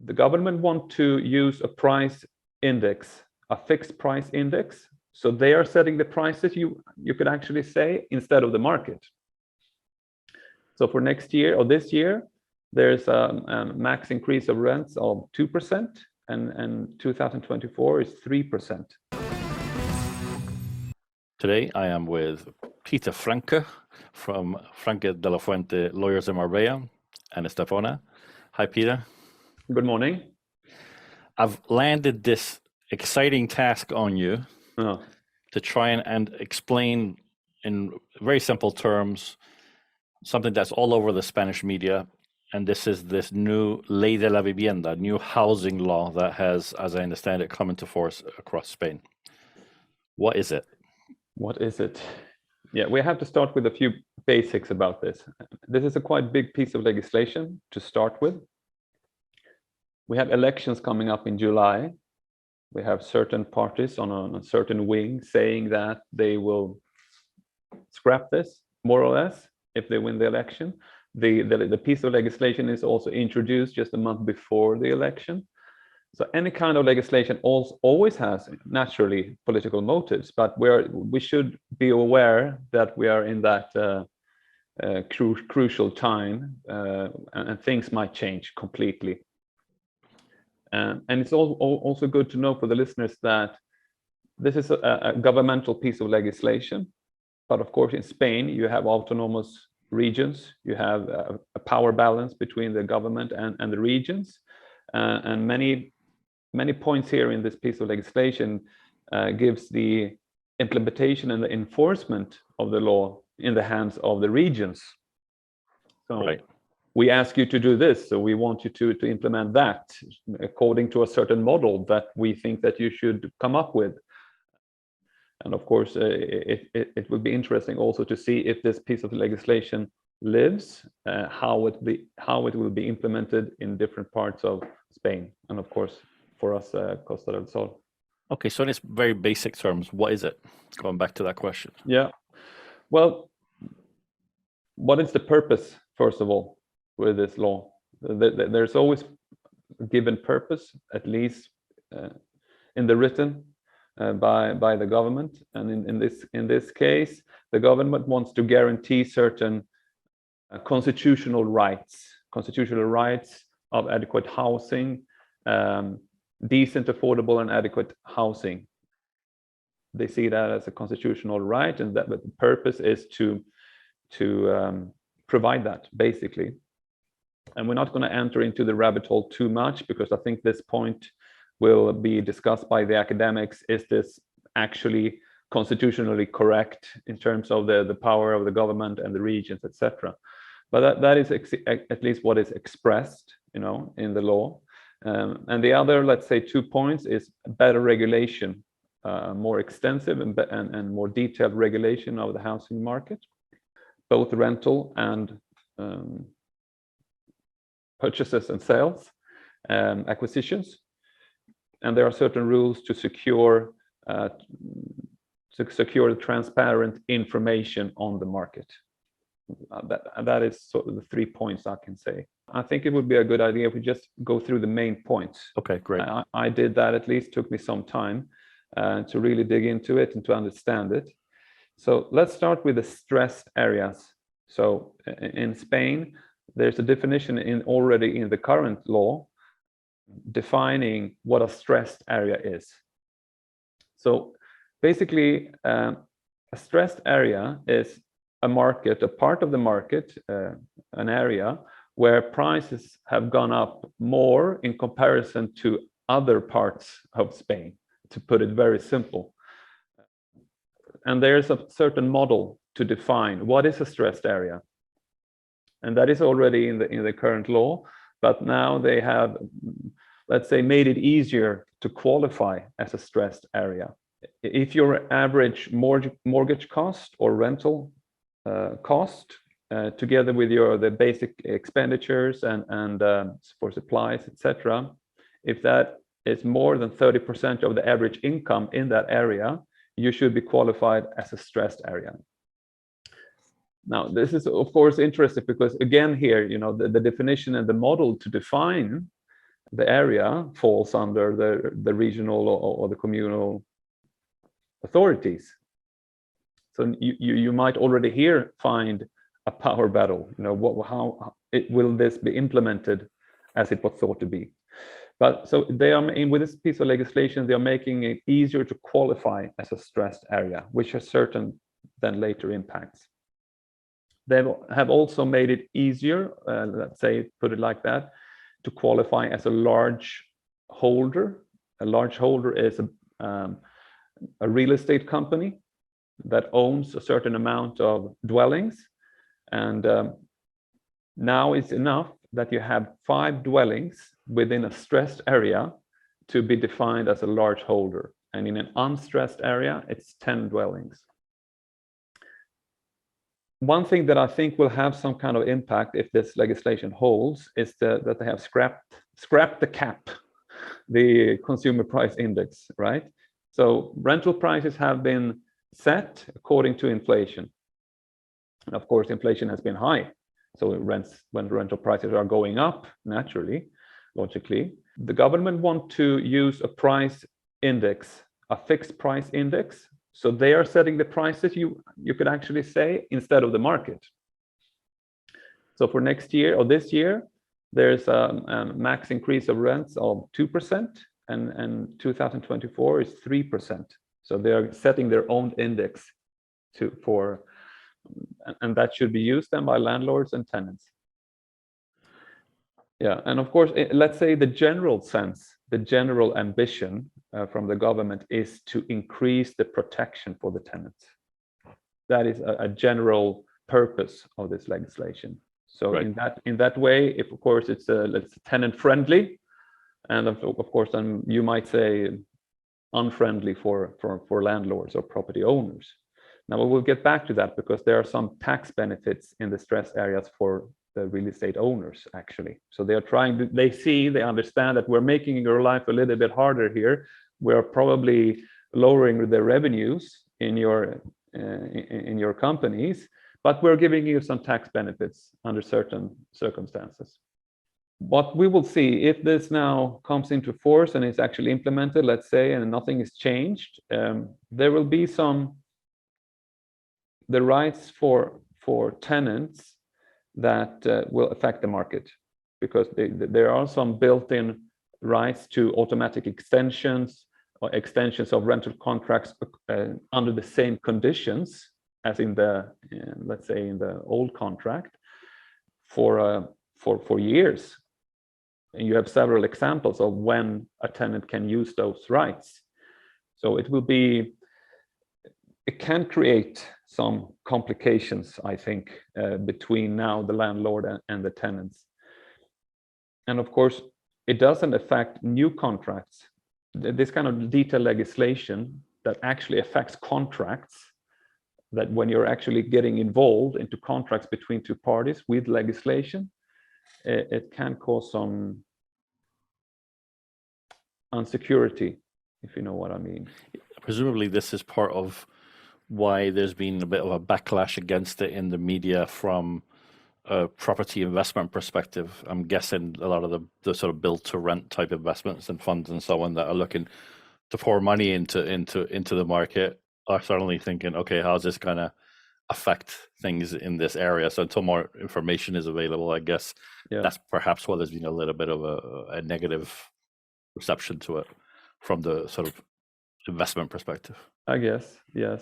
the government want to use a price index, a fixed price index. So they are setting the prices, you could actually say, instead of the market. So for next year or this year, there's a max increase of rents of 2%, and 2024 is 3%. Today I am with Peter Franke from Franke de la Fuente Lawyers in Marbella and Estefona. Hi, Peter. Good morning. I've landed this exciting task on you to try and explain in very simple terms something that's all over the Spanish media, and this is this new Ley de la Vivienda, new housing law that has, as I understand it, come into force across Spain. What is it? What is it? Yeah, we have to start with a few basics about this. This is a quite big piece of legislation to start with. We have elections coming up in July. We have certain parties on a certain wing saying that they will scrap this, more or less, if they win the election. The piece of legislation is also introduced just a month before the election. So any kind of legislation always has, naturally, political motives, but we should be aware that we are in that crucial time, and things might change completely. And it's also good to know for the listeners that this is a governmental piece of legislation. But of course, in Spain, you have autonomous regions. You have a power balance between the government and the regions. And many points here in this piece of legislation gives the implementation and the enforcement of the law in the hands of the regions. So right. We ask you to do this, so we want you to implement that according to a certain model that we think that you should come up with. And of course, it will be interesting also to see if this piece of legislation lives, how it will be implemented in different parts of Spain, and of course for us, Costa del Sol. Okay, so in its very basic terms, what is it? Going back to that question. Yeah, well, what is the purpose, first of all, with this law? There's always a given purpose, at least in the written by the government, and in this case, the government wants to guarantee certain constitutional rights of adequate housing, decent, affordable, and adequate housing. They see that as a constitutional right, and that the purpose is to provide that, basically. And we're not going to enter into the rabbit hole too much, because I think this point will be discussed by the academics. Is this actually constitutionally correct in terms of the power of the government and the regions, etc.? But that is at least what is expressed, in the law. And the other, let's say, 2 points is better regulation, more extensive and more detailed regulation of the housing market, both rental and purchases and sales, acquisitions. And there are certain rules to secure the transparent information on the market. That is sort of the 3 points I can say. I think it would be a good idea if we just go through the main points. Okay, great. I did that, at least took me some time to really dig into it and to understand it. So let's start with the stressed areas. So in Spain, there's a definition already in the current law defining what a stressed area is. So basically, a stressed area is a market, a part of the market, an area where prices have gone up more in comparison to other parts of Spain, to put it very simple. And there's a certain model to define what is a stressed area. And that is already in the current law, but now they have, let's say, made it easier to qualify as a stressed area. If your average mortgage cost or rental cost, together with the basic expenditures and for supplies, etc., if that is more than 30% of the average income in that area, you should be qualified as a stressed area. Now, this is, of course, interesting because, again, here, the definition and the model to define the area falls under the regional or the communal authorities. So you might already here find a power battle. How will this be implemented as it was thought to be? But so they are with this piece of legislation, they are making it easier to qualify as a stressed area, which has certain then later impacts. They have also made it easier, let's say, put it like that, to qualify as a large holder. A large holder is a real estate company that owns a certain amount of dwellings. And now it's enough that you have 5 dwellings within a stressed area to be defined as a large holder. And in an unstressed area, it's 10 dwellings. One thing that I think will have some kind of impact if this legislation holds is that they have scrapped the cap, the consumer price index, right? So rental prices have been set according to inflation. And of course, inflation has been high. So when rental prices are going up, naturally, logically, the government want to use a price index, a fixed price index. So they are setting the prices, you could actually say, instead of the market. So for next year or this year, there's a max increase of rents of 2%, and 2024 is 3%. So they are setting their own index and that should be used then by landlords and tenants. Yeah, and of course, let's say the general sense, the general ambition from the government is to increase the protection for the tenants. That is a general purpose of this legislation. So right. in that way, if of course it's tenant friendly, and of course then you might say unfriendly for landlords or property owners. Now we'll get back to that because there are some tax benefits in the stressed areas for the real estate owners, actually. So they are they understand that we're making your life a little bit harder here. We're probably lowering the revenues in your companies, but we're giving you some tax benefits under certain circumstances. What we will see if this now comes into force and is actually implemented, let's say, and nothing is changed, there will be the rights for tenants that will affect the market, because there are some built-in rights to automatic extensions or extensions of rental contracts under the same conditions as in let's say in the old contract for years. And you have several examples of when a tenant can use those rights. So it can create some complications, I think, between now the landlord and the tenants. And of course, it doesn't affect new contracts. This kind of detailed legislation that actually affects contracts, that when you're actually getting involved into contracts between two parties with legislation, it can cause some insecurity, if you know what I mean. Presumably this is part of why there's been a bit of a backlash against it in the media from a property investment perspective. I'm guessing a lot of the sort of build to rent type investments and funds and so on that are looking to pour money into the market are suddenly thinking, okay, how's this going to affect things in this area? So until more information is available, I guess that's perhaps why there's been a little bit of a negative reception to it from the sort of investment perspective. I guess, yes.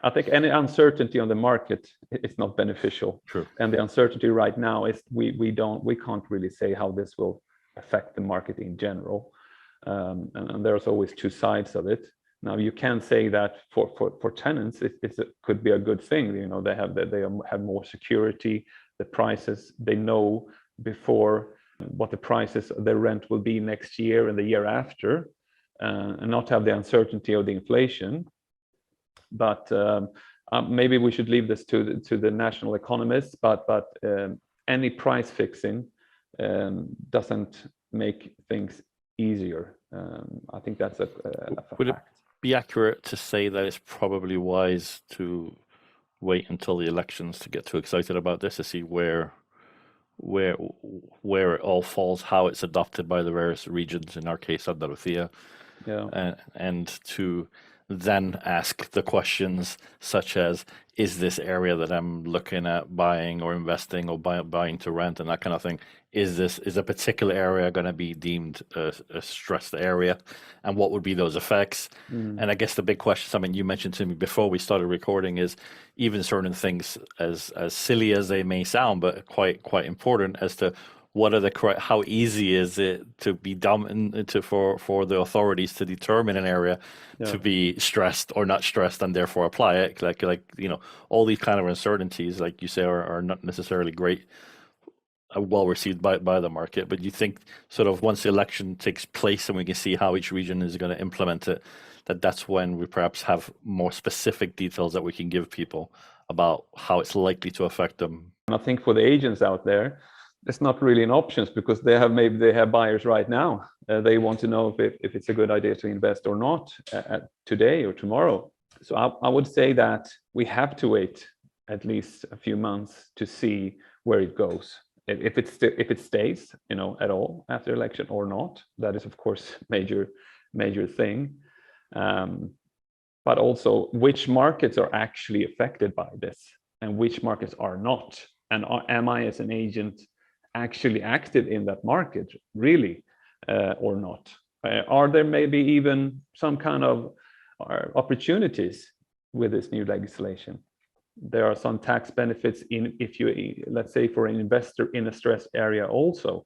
I think any uncertainty on the market is not beneficial. True. And the uncertainty right now is we can't really say how this will affect the market in general. And there's always two sides of it. Now you can say that for tenants, it could be a good thing. You know, they have more security. The prices, they know before what the prices, the rent will be next year and the year after, and not have the uncertainty of the inflation. But maybe we should leave this to the national economists. But any price fixing doesn't make things easier. I think that's a Would fact. It be accurate to say that it's probably wise to wait until the elections to get too excited about this, to see where where it all falls, how it's adopted by the various regions, in our case, Andalusia, and to then ask the questions such as, is this area that I'm looking at buying or investing or buying to rent and that kind of thing, is a particular area going to be deemed a stressed area, and what would be those effects? And I guess the big question, something you mentioned to me before we started recording, is even certain things as silly as they may sound, but quite important, as to what are the how easy is it to be for the authorities to determine an area to be stressed or not stressed and therefore apply it, like all these kind of uncertainties, like you say, are not necessarily great, well received by the market. But you think sort of once the election takes place and we can see how each region is going to implement it, that's when we perhaps have more specific details that we can give people about how it's likely to affect them. And I think for the agents out there, it's not really an option, because maybe they have buyers right now. They want to know if it's a good idea to invest or not today or tomorrow. So I would say that we have to wait at least a few months to see where it goes. If it stays, at all after election or not, that is of course major thing. But also which markets are actually affected by this and which markets are not. And am I as an agent actually active in that market really or not? Are there maybe even some kind of opportunities with this new legislation? There are some tax benefits if you, let's say, for an investor in a stressed area also,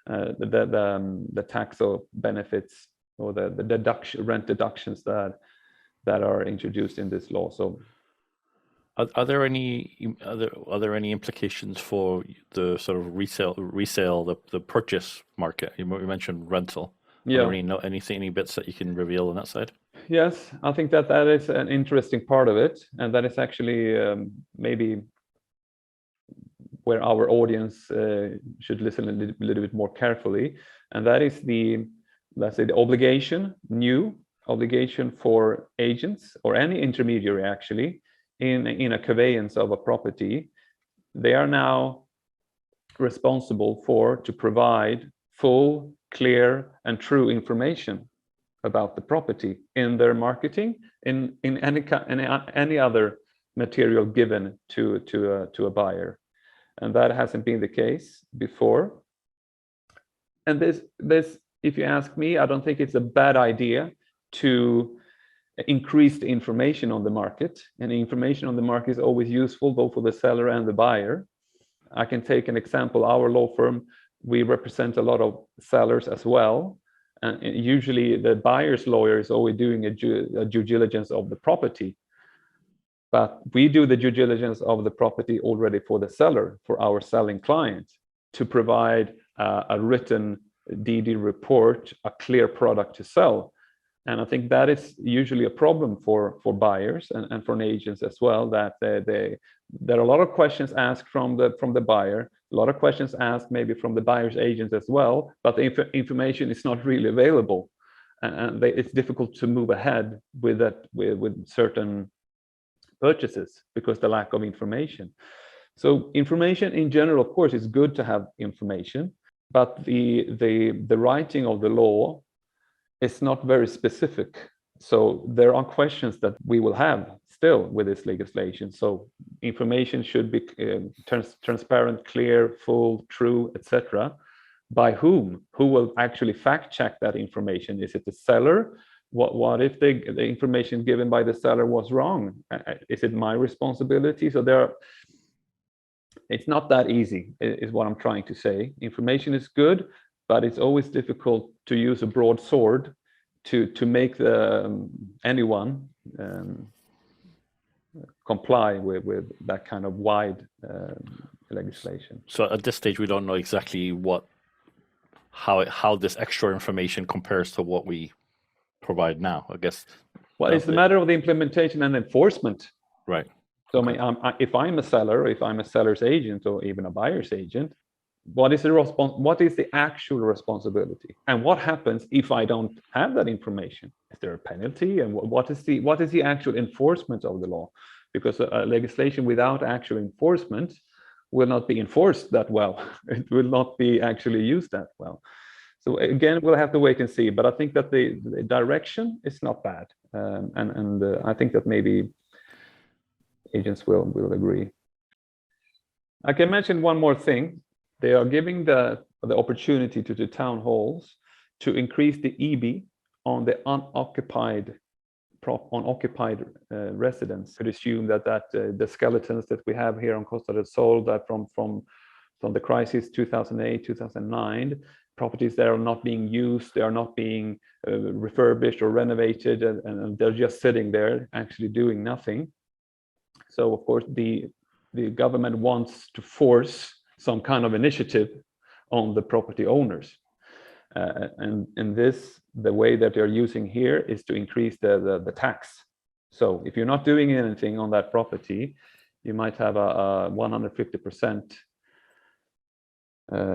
the tax benefits or the rent deductions that are introduced in this law. So are there any implications for the sort of resale, the purchase market? You mentioned rental. Yeah. Any bits that you can reveal on that side? Yes, I think that is an interesting part of it, and that is actually maybe where our audience should listen a little bit more carefully, and that is let's say the new obligation for agents or any intermediary actually in a conveyance of a property. They are now responsible to provide full, clear, and true information about the property in their marketing, in any other material given to a buyer, and that hasn't been the case before. And this, if you ask me, I don't think it's a bad idea to increase the information on the market, and the information on the market is always useful both for the seller and the buyer. I can take an example. Our law firm, we represent a lot of sellers as well, and usually the buyer's lawyer is always doing a due diligence of the property, but we do the due diligence of the property already for the seller, for our selling client, to provide a written DD report, a clear product to sell. And I think that is usually a problem for buyers and for agents as well, that there are a lot of questions asked from the buyer, a lot of questions asked maybe from the buyer's agents as well, but the information is not really available, and it's difficult to move ahead with certain purchases because the lack of information. So information in general, of course, is good to have information, but the writing of the law is not very specific. So there are questions that we will have still with this legislation. So information should be transparent, clear, full, true, etc. By whom? Who will actually fact check that information? Is it the seller? What if the information given by the seller was wrong? Is it my responsibility? So it's not that easy, is what I'm trying to say. Information is good, but it's always difficult to use a broad sword to make anyone comply with that kind of wide legislation. So at this stage, we don't know exactly how this extra information compares to what we provide now, I guess. Well, it's a matter of the implementation and enforcement. Right. So okay. I mean, if I'm a seller, if I'm a seller's agent or even a buyer's agent, what is the actual responsibility, and what happens if I don't have that information? Is there a penalty, and what is the actual enforcement of the law? Because legislation without actual enforcement will not be enforced that well. It will not be actually used that well. So again, we'll have to wait and see. But I think that the direction is not bad, and I think that maybe agents will agree. I can mention one more thing. They are giving the opportunity to the town halls to increase the EB on the unoccupied residents. Could assume that the skeletons that we have here on Costa del Sol, that from the crisis 2008, 2009, properties that are not being used, they are not being refurbished or renovated, and they're just sitting there actually doing nothing. So of course the government wants to force some kind of initiative on the property owners. And in this, the way that they're using here is to increase the tax. So if you're not doing anything on that property, you might have a 150%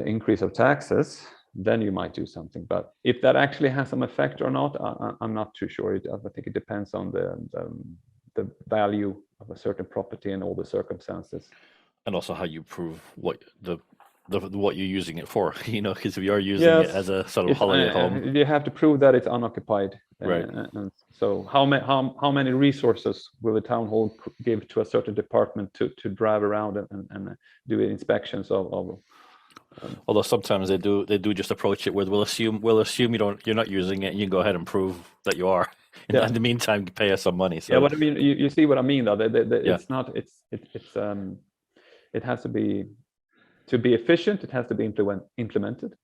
increase of taxes, then you might do something. But if that actually has some effect or not, I'm not too sure. I think it depends on the value of a certain property and all the circumstances. And also how you prove what what you're using it for, because if you are using it as a sort of holiday home, you have to prove that it's unoccupied. Right. And so how many resources will the town hall give to a certain department to drive around and do inspections of although sometimes they do just approach it with, we'll assume you're not using it, and you can go ahead and prove that you are. In the meantime, pay us some money. So. Yeah, what I mean, you see what I mean, though. It's not. It has to be efficient. It has to be implemented.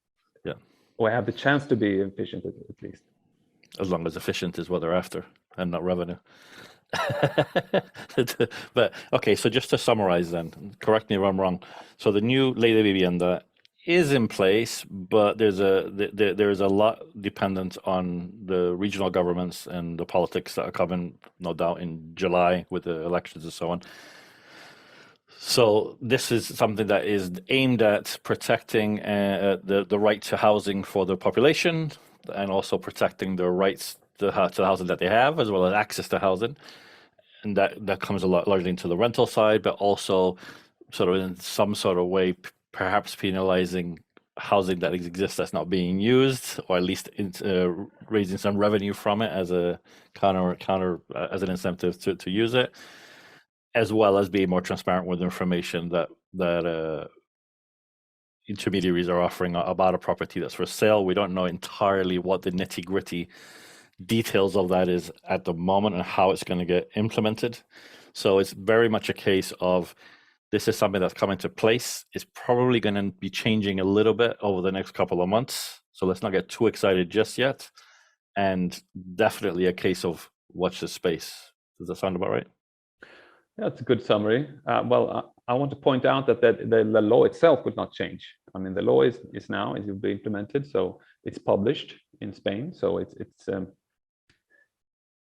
Yeah. Or have the chance to be efficient at least. As long as efficient is what they're after, and not revenue. But okay, so just to summarize, then, correct me if I'm wrong. So the new Ley de Vivienda is in place, but there's a lot dependent on the regional governments and the politics that are coming, no doubt, in July with the elections and so on. So this is something that is aimed at protecting the right to housing for the population, and also protecting the rights to the housing that they have, as well as access to housing. And that comes largely into the rental side, but also sort of in some sort of way, perhaps penalizing housing that exists that's not being used, or at least raising some revenue from it as a counter as an incentive to use it, as well as being more transparent with information that intermediaries are offering about a property that's for sale. We don't know entirely what the nitty-gritty details of that is at the moment and how it's going to get implemented. So it's very much a case of, this is something that's coming to place. It's probably going to be changing a little bit over the next couple of months. So let's not get too excited just yet. And definitely a case of watch this space. Does that sound about right? That's a good summary. Well, I want to point out that the law itself would not change. I mean, the law is now, it will be implemented. So it's published in Spain. So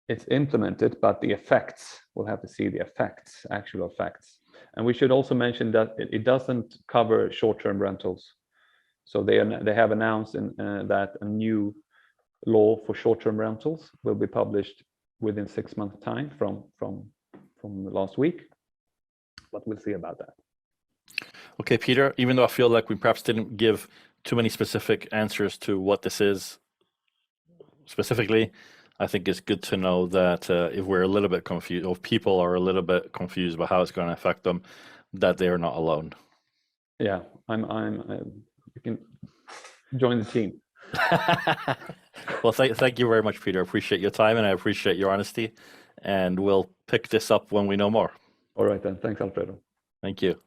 it's implemented, but the effects, we'll have to see the effects, actual effects. And we should also mention that it doesn't cover short-term rentals. So they have announced that a new law for short-term rentals will be published within 6 months' time from last week. But we'll see about that. Okay, Peter, even though I feel like we perhaps didn't give too many specific answers to what this is specifically, I think it's good to know that if we're a little bit confused, or if people are a little bit confused about how it's going to affect them, that they're not alone. Yeah, you can join the team. Well, thank you very much, Peter. I appreciate your time, and I appreciate your honesty. And we'll pick this up when we know more. All right, then. Thanks, Alfredo. Thank you.